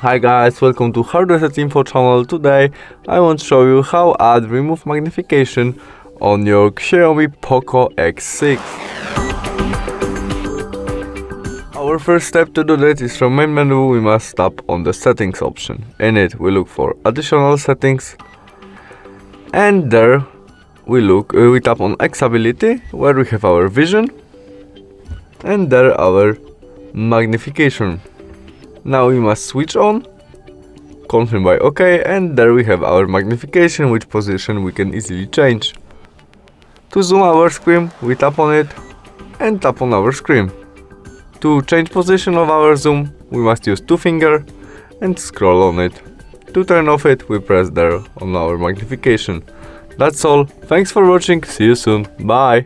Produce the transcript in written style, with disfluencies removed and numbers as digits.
Hi guys, welcome to Hardware Set Info channel. Today I want to show you how add remove magnification on your Xiaomi POCO X6. Our first step to do that is from main menu we must tap on the settings option. In it we look for additional settings, and there we tap on X-ability, where we have our vision, and there our magnification. Now we must switch on, confirm by OK, and there we have our magnification, which position we can easily change. To zoom our screen, we tap on it and tap on our screen. To change position of our zoom, we must use two fingers and scroll on it. To turn off it, we press there on our magnification. That's all, thanks for watching, see you soon, bye!